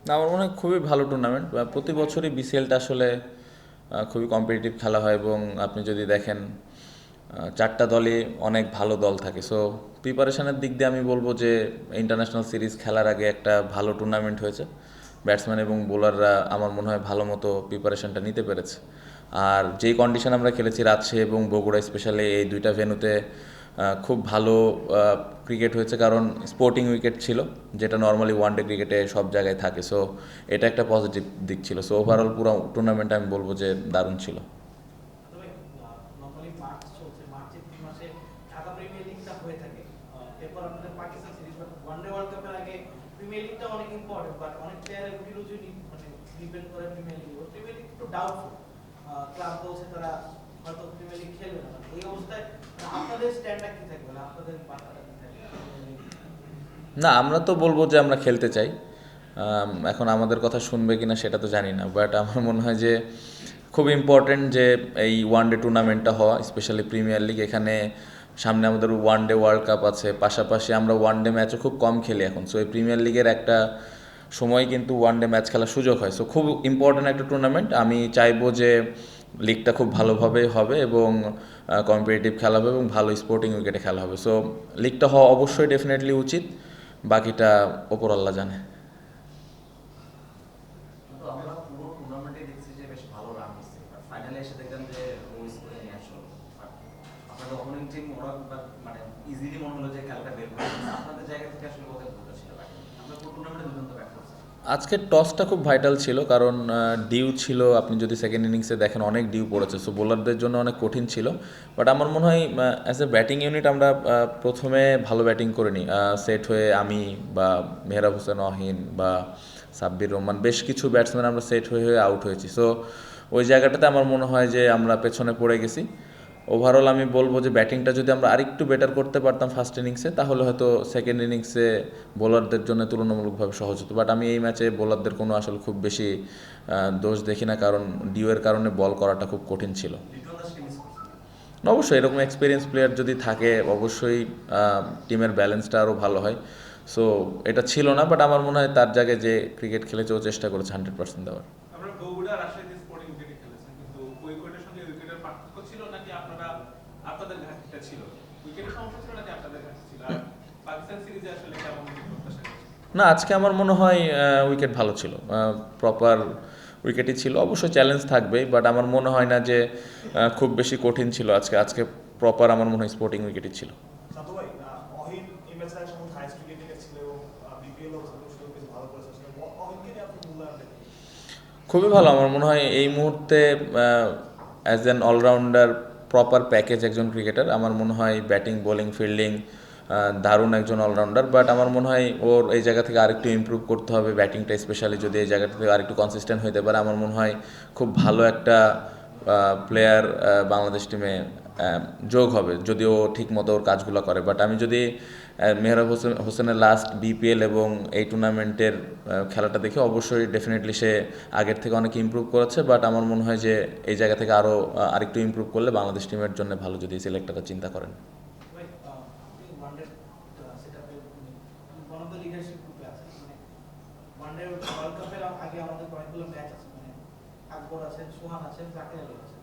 না, আমার মনে হয় খুবই ভালো টুর্নামেন্ট। প্রতি বছরই বিসিএলটা আসলে খুবই কম্পিটিটিভ খেলা হয় এবং আপনি যদি দেখেন চারটা দলই অনেক ভালো দল থাকে। সো প্রিপারেশনের দিক দিয়ে আমি বলবো যে ইন্টারন্যাশনাল সিরিজ খেলার আগে একটা ভালো টুর্নামেন্ট হয়েছে। ব্যাটসম্যান এবং বোলাররা আমার মনে হয় ভালো মতো প্রিপারেশনটা নিতে পেরেছে। আর যেই কন্ডিশন আমরা খেলেছি রাজশাহী এবং বগুড়া স্পেশালি এই দুইটা ভেন্যুতে খুব ভালো ক্রিকেট হয়েছে, কারণ স্পোর্টিং উইকেট ছিল, যেটা নর্মালি ওয়ানডে ক্রিকেটে সব জায়গায় থাকে। সো এটা একটা পজিটিভ দিক ছিল। সো ওভারঅল পুরো টুর্নামেন্ট আমি বলবো যে দারুণ ছিল। তবে নর্মালি মার্চ চলছে, মার্চের 3 মাসে ঢাকা প্রিমিয়ার লিগটা হয়ে থাকে। এরপর আপনাদের Pakistan series, but one day world কাপের আগে প্রিমিয়ার লিগটা অনেক ইম্পর্টেন্ট, বাট অনেক প্লেয়ারের রুটি মানে ডিপেন্ড করে প্রিমিয়ার লিগ। প্রিমিয়ার লিগ একটু ডাউটফুল, ক্লাব বলছে তারা হয়তো প্রিমিয়ার লিগ খেলবে না। এই অবস্থায় আপনাদের স্ট্যান্ডটা কি থাকবে, মানে আপনাদের বার্তাটা কি থাকবে? না, আমরা তো বলবো যে আমরা খেলতে চাই। এখন আমাদের কথা শুনবে কিনা সেটা তো জানি না, বাট আমার মনে হয় যে খুব ইম্পর্টেন্ট যে এই ওয়ানডে টুর্নামেন্টটা হওয়া, স্পেশালি প্রিমিয়ার লিগ। এখানে সামনে আমাদের ওয়ানডে ওয়ার্ল্ড কাপ আছে, পাশাপাশি আমরা ওয়ানডে ম্যাচও খুব কম খেলি এখন। সো এই প্রিমিয়ার লিগের একটা সময় কিন্তু ওয়ানডে ম্যাচ খেলার সুযোগ হয়। সো খুব ইম্পর্টেন্ট একটা টুর্নামেন্ট। আমি চাইবো যে লিগটা খুব ভালোভাবে হবে এবং কম্পিটিটিভ খেলা হবে এবং ভালো স্পোর্টিং উইকেটে খেলা হবে। সো লিগটা হওয়া অবশ্যই ডেফিনেটলি উচিত, বাকিটা ওপর আল্লাহ জানে। কিন্তু আমরা পুরো টুর্নামেন্টে দেখছি যে বেশ ভালো রান হচ্ছে, বাট ফাইনালে এসে দেখলাম যে লো স্কোরে নিয়ে আসলো। বাট আপনাদের অপোনেন্ট টিম ওরা মানে ইজিলি মনে হলো যে খেলাটা বের করে দিচ্ছে। আপনাদের জায়গা থেকে আসলে কোথায় ভুলটা ছিল বাকি? আমরা পুরো টুর্নামেন্টে দুর্দান্ত ব্যাট করছি। আজকের টসটা খুব ভাইটাল ছিল, কারণ ডিউ ছিল। আপনি যদি সেকেন্ড ইনিংসে দেখেন অনেক ডিউ পড়েছে, সো বোলারদের জন্য অনেক কঠিন ছিল। বাট আমার মনে হয় অ্যাজ এ ব্যাটিং ইউনিট আমরা প্রথমে ভালো ব্যাটিং করিনি। সেট হয়ে আমি বা মেহরাব হোসেন অহিন বা সাব্বির রহমান বেশ কিছু ব্যাটসম্যান আমরা সেট হয়ে হয়ে আউট হয়েছি। সো ওই জায়গাটাতে আমার মনে হয় যে আমরা পেছনে পড়ে গেছি। ওভারঅল আমি বলবো যে ব্যাটিংটা যদি আমরা আরেকটু বেটার করতে পারতাম ফার্স্ট ইনিংসে, তাহলে হয়তো সেকেন্ড ইনিংসে বোলারদের জন্য তুলনামূলকভাবে সহজ হতো। বাট আমি এই ম্যাচে বোলারদের কোনো আসলে খুব বেশি দোষ দেখি না, কারণ ডিউয়ের কারণে বল করাটা খুব কঠিন ছিল। লিটন দাসকে মিস করছি। অবশ্যই এরকম এক্সপিরিয়েন্স প্লেয়ার যদি থাকে, অবশ্যই টিমের ব্যালেন্সটা আরও ভালো হয়। সো এটা ছিল না, বাট আমার মনে হয় তার জায়গায় যে ক্রিকেট খেলেছে ও চেষ্টা করেছে 100% দেওয়ার। আমরা বগুড়া রাজশাহীতে স্পোর্টিং উইকেটে খেলেছেন, কিন্তু ওই উইকেটের সঙ্গে উইকেটের পার্থক্য ছিল নাকি আপনাদের ঘাটতিটা ছিল? উইকেটের সমস্যা ছিল নাকি আপনাদের ঘাটতি ছিল? আর পাকিস্তান সিরিজে আসলে কেমন কি প্রত্যাশা করছেন? না, আজকে আমার মনে হয় উইকেট ভালো ছিল, প্রপার উইকেটই ছিল। অবশ্যই চ্যালেঞ্জ থাকবেই, বাট আমার মনে হয় না যে খুব বেশি কঠিন ছিল আজকে। আজকে প্রপার আমার মনে হয় স্পোর্টিং উইকেটই ছিল। সাতু ভাই, অহিন এই ম্যাচে একসময় হাইস্ট উইকেট টেকার ছিল এবং বিপিএল ও বেশ ভালো করেছে। আসলে অহিনকে নিয়ে আপনি মূল্যায়ন দেখেন? খুবই ভালো। আমার মনে হয় এই মুহূর্তে as an allrounder proper package একজন ক্রিকেটার। আমার মনে হয় ব্যাটিং, বোলিং, ফিল্ডিং দারুণ একজন অলরাউন্ডার। বাট আমার মনে হয় ওর এই জায়গা থেকে আরেকটু ইমপ্রুভ করতে হবে ব্যাটিংটা, স্পেশালি যদি এই জায়গা থেকে আরেকটু কনসিস্টেন্ট হতে পারে। আমার মনে হয় খুব ভালো একটা প্লেয়ার বাংলাদেশ টিমে যোগ হবে যদি ও ঠিক মতো ওর কাজগুলো করে। বাট আমি যদি মেহরাব হোসেনের লাস্ট বিপিএল এবং এই টুর্নামেন্টের খেলাটা দেখে, অবশ্যই ডেফিনেটলি সে আগের থেকে অনেক ইমপ্রুভ করেছে। বাট আমার মনে হয় যে এই জায়গা থেকে আরও আরেকটু ইমপ্রুভ করলে বাংলাদেশ টিমের জন্য ভালো, যদি সিলেক্টররা চিন্তা করেন। ভাই, আপনি ওয়ানডে সেটআপে ওয়ান অফ দ্য লিডারশিপ গ্রুপে আছেন, মানে ওয়ানডে ওয়ার্ল্ড কাপের আগে আমাদের অনেকগুলো ম্যাচ আছে, মানে আকবর আছেন, সোহান আছেন, জাকির আলী আছেন।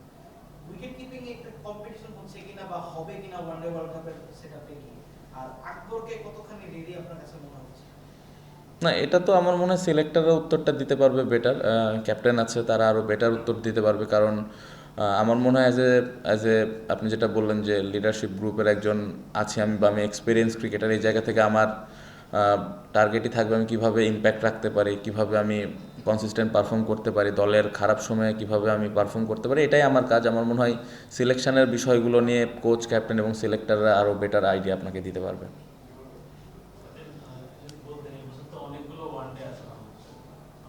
উইকেট কিপিং এ একটা কম্পিটিশন হচ্ছে কিনা বা হবে কিনা ওয়ানডে ওয়ার্ল্ড কাপের সেটআপে গিয়ে, আর আকবরকে কতখানি রেডি আপনার কাছে মনে হচ্ছে? না, এটা তো আমার মনে হয় সিলেক্টররা উত্তরটা দিতে পারবে বেটার। ক্যাপ্টেন আছে, তারা আরও বেটার উত্তর দিতে পারবে। কারণ আমার মনে হয় অ্যাজ এ আপনি যেটা বললেন যে লিডারশিপ গ্রুপের একজন আছি আমি, বা আমি এক্সপিরিয়েন্স ক্রিকেটার, এই জায়গা থেকে আমার টার্গেটই থাকবে আমি কীভাবে ইম্প্যাক্ট রাখতে পারি, কীভাবে আমি কনসিস্টেন্ট পারফর্ম করতে পারি, দলের খারাপ সময়ে কীভাবে আমি পারফর্ম করতে পারি, এটাই আমার কাজ। আমার মনে হয় সিলেকশনের বিষয়গুলো নিয়ে কোচ, ক্যাপ্টেন এবং সিলেক্টররা আরও বেটার আইডিয়া আপনাকে দিতে পারবে। যদি বলতেন এই বছর তো অনেকগুলো ওয়ানডে আছে বাংলাদেশে,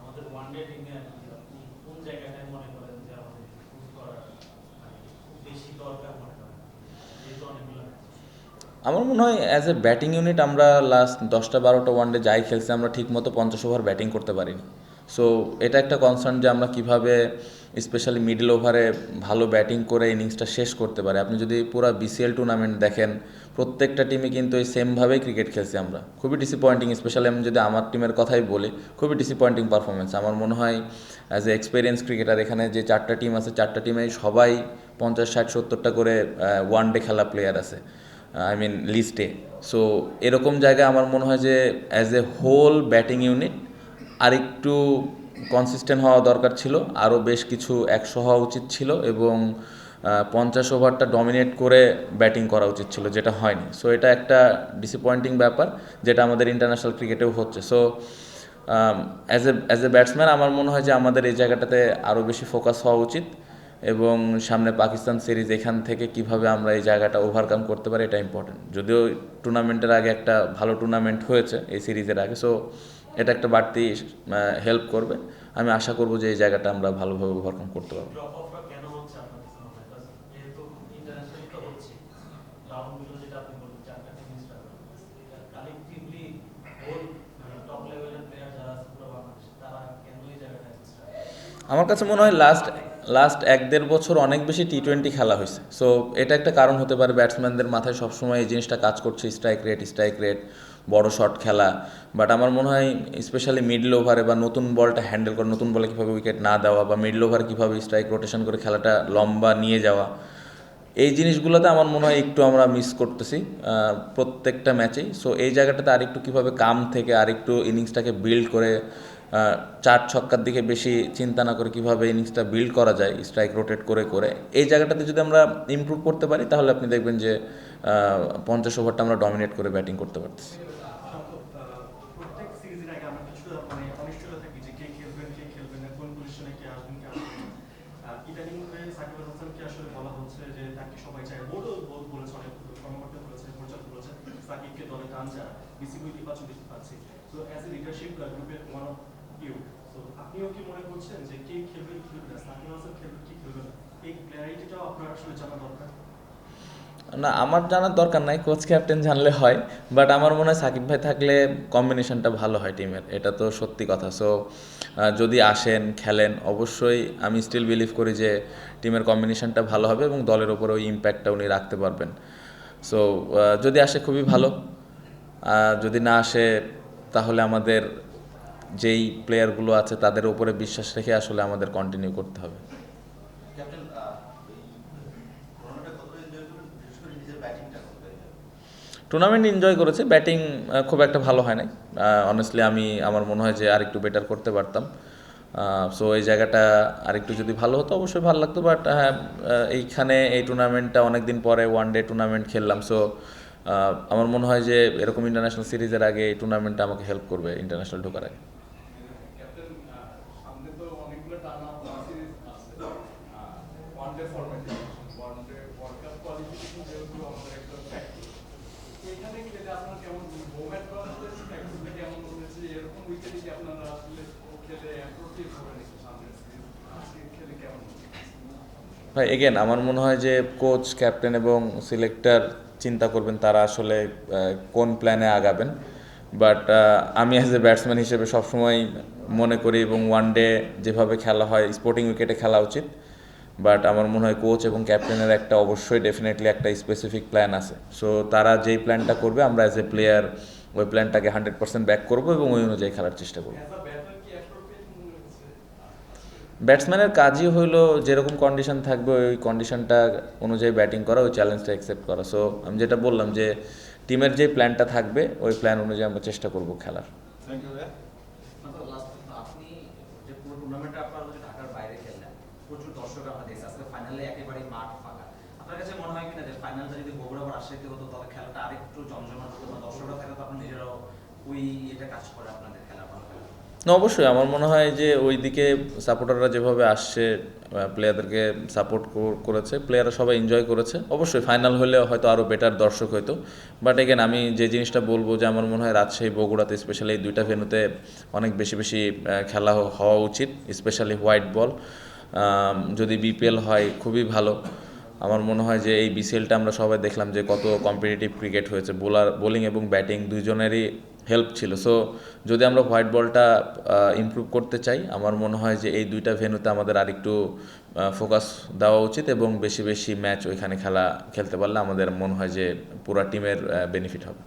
আমাদের ওয়ানডে টিমে আর কি আপনি কোন জায়গাটায় মনে করেন যে আমাদের ইমপ্রুভ করার মানে খুব বেশি দরকার মনে করেন, যেহেতু অনেকগুলো ম্যাচ? আমার মনে হয় অ্যাজ এ ব্যাটিং ইউনিট আমরা লাস্ট 10টা 12টা ওয়ানডে যাই খেলছি, আমরা ঠিকমতো 50 ওভার ব্যাটিং করতে পারিনি। সো এটা একটা কনসার্ন যে আমরা কিভাবে স্পেশালি মিডল ওভারে ভালো ব্যাটিং করে ইনিংসটা শেষ করতে পারে। আপনি যদি পুরো বিসিএল টুর্নামেন্ট দেখেন, প্রত্যেকটা টিমে কিন্তু এই সেমভাবেই ক্রিকেট খেলছি আমরা। খুবই ডিসঅ্যাপয়েন্টিং, স্পেশালি আমি যদি আমার টিমের কথাই বলি, খুবই ডিসঅ্যাপয়েন্টিং পারফরমেন্স। আমার মনে হয় অ্যাজ এ এক্সপিরিয়েন্স ক্রিকেটার, এখানে যে 4টা টিম আছে, 4টা টিমেই সবাই 50, 60, 70টা করে ওয়ান ডে খেলা প্লেয়ার আছে, আই মিন লিস্টে। সো এরকম জায়গায় আমার মনে হয় যে as a whole batting unit আরেকটু কনসিস্টেন্ট হওয়া দরকার ছিল, আরও বেশ কিছু 100 হওয়া উচিত ছিল, এবং 50 ওভারটা ডমিনেট করে ব্যাটিং করা উচিত ছিল, যেটা হয়নি। সো এটা একটা ডিসঅ্যাপয়েন্টিং ব্যাপার, যেটা আমাদের ইন্টারন্যাশনাল ক্রিকেটেও হচ্ছে। সো অ্যাজ এ ব্যাটসম্যান আমার মনে হয় যে আমাদের এই জায়গাটাতে আরও বেশি ফোকাস হওয়া উচিত, এবং সামনে পাকিস্তান সিরিজ, এখান থেকে কিভাবে আমরা এই জায়গাটা ওভারকাম করতে পারি এটা ইম্পর্টেন্ট। যদিও টুর্নামেন্টের আগে একটা ভালো টুর্নামেন্ট হয়েছে এই সিরিজের আগে, সো এটা একটা বাড়তি হেল্প করবে। আমি আশা করব যে এই জায়গাটা আমরা ভালোভাবে ওভারকাম করতে পারবো। ড্রপ অফটা কেন হচ্ছে আপনার কাছে মনে হয়? Because যেহেতু ইন্টারন্যাশনালি তো হচ্ছে, রাউন্ডগুলো যেটা আপনি বললেন 4টা টিম স্টার, কালেকটিভলি হোল মানে টপ লেভেলের প্লেয়ার যারা আছে পুরো বাংলাদেশ, তারা কেন এই জায়গাটা স্টার? আমার কাছে মনে হয় লাস্ট 1-1.5 বছর অনেক বেশি টি-20 খেলা হয়েছে। সো এটা একটা কারণ হতে পারে, ব্যাটসম্যানদের মাথায় সবসময় এই জিনিসটা কাজ করছে, স্ট্রাইক রেট, বড় শট খেলা। বাট আমার মনে হয় স্পেশালি মিডল ওভারে বা নতুন বলটা হ্যান্ডেল করা, নতুন বলে কীভাবে উইকেট না দেওয়া, বা মিডল ওভার কীভাবে স্ট্রাইক রোটেশন করে খেলাটা লম্বা নিয়ে যাওয়া, এই জিনিসগুলোতে আমার মনে হয় একটু আমরা মিস করতেছি প্রত্যেকটা ম্যাচেই। সো এই জায়গাটাতে আরেকটু কীভাবে কাম থেকে আরেকটু ইনিংসটাকে বিল্ড করে 4 ছক্কার দিকে বেশি চিন্তা না করে কীভাবে ইনিংসটা বিল্ড করা যায় স্ট্রাইক রোটেট করে করে, এই জায়গাটাতে যদি আমরা ইমপ্রুভ করতে পারি, তাহলে আপনি দেখবেন যে 50 ওভারটা আমরা ডমিনেট করে ব্যাটিং করতে পারতেছি। প্রত্যেক সিরিজের আগে আমরা কিছু মানে অনিশ্চয়তা থাকি যে কে খেলবেন না, কোন পজিশনে কে আসবেন কে আসবেন না। ইদানিং সাকিব আল হাসানকে আসলে বলা হচ্ছে যে তাকে সবাই চায়, বোর্ডও বলেছে, অনেক কর্মকর্তা বলেছে, পরিচালক বলেছে সাকিবকে দলে টান যায়, বিসিবি নির্বাচন দেখতে পাচ্ছি। সো অ্যাজ এ লিডারশিপ গ্রুপের ওয়ান অফ ইউ, সো আপনিও কি মনে করছেন যে কে খেলবে কি খেলবে না, সাকিব আল হাসান খেলবে কি খেলবে না, এই ক্ল্যারিটিটাও আপনার আসলে জানা দরকার? না, আমার জানার দরকার নাই, কোচ ক্যাপ্টেন জানলে হয়। বাট আমার মনে হয় সাকিব ভাই থাকলে কম্বিনেশনটা ভালো হয় টিমের, এটা তো সত্যি কথা। সো যদি আসেন খেলেন, অবশ্যই আমি স্টিল বিলিভ করি যে টিমের কম্বিনেশনটা ভালো হবে এবং দলের ওপরে ওই ইম্প্যাক্টটা উনি রাখতে পারবেন। সো যদি আসে খুবই ভালো, যদি না আসে তাহলে আমাদের যেই প্লেয়ারগুলো আছে তাদের উপরে বিশ্বাস রেখে আসলে আমাদের কন্টিনিউ করতে হবে। ক্যাপ্টেন, এই টুর্নামেন্টে কতটা এনজয় করলেন, বিশেষ করে নিজের ব্যাটিংটা কতটা এনজয়? টুর্নামেন্ট এনজয় করেছে, ব্যাটিং খুব একটা ভালো হয় নাই অনেস্টলি। আমার মনে হয় যে আরেকটু বেটার করতে পারতাম। সো এই জায়গাটা আরেকটু যদি ভালো হতো অবশ্যই ভালো লাগতো। বাট হ্যাঁ, এইখানে এই টুর্নামেন্টটা অনেক দিন পরে ওয়ান ডে টুর্নামেন্ট খেললাম। সো আমার মনে হয় যে এরকম ইন্টারন্যাশনাল সিরিজের আগে এই টুর্নামেন্টটা আমাকে হেল্প করবে ইন্টারন্যাশনাল ঢোকার আগে। ক্যাপ্টেন, সামনে তো অনেকগুলো টানা সিরিজ আছে, ওয়ানডে ফরম্যাটে, ওয়ানডে ওয়ার্ল্ড কাপ কোয়ালিফিকেশন যেহেতু আমাদের একটা ফ্যাক্টর, এখানে খেলে আপনার কেমন মোমেন্ট করার ফ্যাক্টরটা কেমন হয়েছে? এরকম উইকেটে কি আপনারা আসলে খেলে অ্যাপ্রোপ্রিয়েট হবে নাকি সামনের সিরিজ? আজকে খেলে কেমন? ভাই এগেন আমার মনে হয় যে কোচ, ক্যাপ্টেন এবং সিলেক্টর চিন্তা করবেন তারা আসলে কোন প্ল্যানে আগাবেন। বাট আমি অ্যাজ এ ব্যাটসম্যান হিসেবে সবসময় মনে করি এবং ওয়ান ডে যেভাবে খেলা হয় স্পোর্টিং উইকেটে খেলা উচিত। বাট আমার মনে হয় কোচ এবং ক্যাপ্টেনের একটা অবশ্যই ডেফিনেটলি একটা স্পেসিফিক প্ল্যান আছে। সো তারা যেই প্ল্যানটা করবে আমরা অ্যাজ এ প্লেয়ার ওই প্ল্যানটাকে 100% ব্যাক করবো এবং ওই অনুযায়ী খেলার চেষ্টা করবো। অ্যাজ আ ব্যাটার কি অ্যাপ্রোপ্রিয়েট মনে হচ্ছে? ব্যাটসম্যানের কাজই হইলো যেরকম কন্ডিশন থাকবে ওই কন্ডিশনটা অনুযায়ী ব্যাটিং করা, ওই চ্যালেঞ্জটা অ্যাকসেপ্ট করা। সো আমি যেটা বললাম যে টিমের যে প্ল্যানটা থাকবে ওই প্ল্যান অনুযায়ী আমরা চেষ্টা করব খেলার। থ্যাংক ইউ ভাইয়া। লাস্ট আপনি যে পুরো টুর্নামেন্টে আপনারা যদি ঢাকার বাইরে খেললেন, প্রচুর দর্শক আমরা দেখছি, আজকে ফাইনালে একেবারে মাঠ ফাঁকা। আপনার কাছে মনে হয় কিনা যে ফাইনালটা যদি বগুড়া বা রাজশাহীতে হতো তাহলে খেলাটা আরেকটু জমজমাট হতো, বা দর্শকরা থাকলে তো আপনার নিজেরাও ওই এটা কাজ করে আপনাদের খেলা ভালো খেলা? না, অবশ্যই আমার মনে হয় যে ওই দিকে সাপোর্টাররা যেভাবে আসছে, প্লেয়ারদেরকে সাপোর্ট করেছে, প্লেয়াররা সবাই এনজয় করেছে। অবশ্যই ফাইনাল হলে হয়তো আরও বেটার দর্শক হতো। বাট এগেন আমি যে জিনিসটা বলবো যে আমার মনে হয় রাজশাহী, বগুড়াতে স্পেশালি এই দুইটা ভেন্যুতে অনেক বেশি খেলা হওয়া উচিত, স্পেশালি হোয়াইট বল। যদি বিপিএল হয় খুবই ভালো। আমার মনে হয় যে এই বিসিএলটা আমরা সবাই দেখলাম যে কত কম্পিটিটিভ ক্রিকেট হয়েছে, বোলিং এবং ব্যাটিং দুইজনেরই হেল্প ছিল। সো যদি আমরা হোয়াইট বলটা ইমপ্রুভ করতে চাই, আমার মনে হয় যে এই দুইটা ভেন্যুতে আমাদের আরেকটু ফোকাস দেওয়া উচিত এবং বেশি বেশি ম্যাচ ওইখানে খেলতে পারলে আমাদের মনে হয় যে পুরো টিমের বেনিফিট হবে।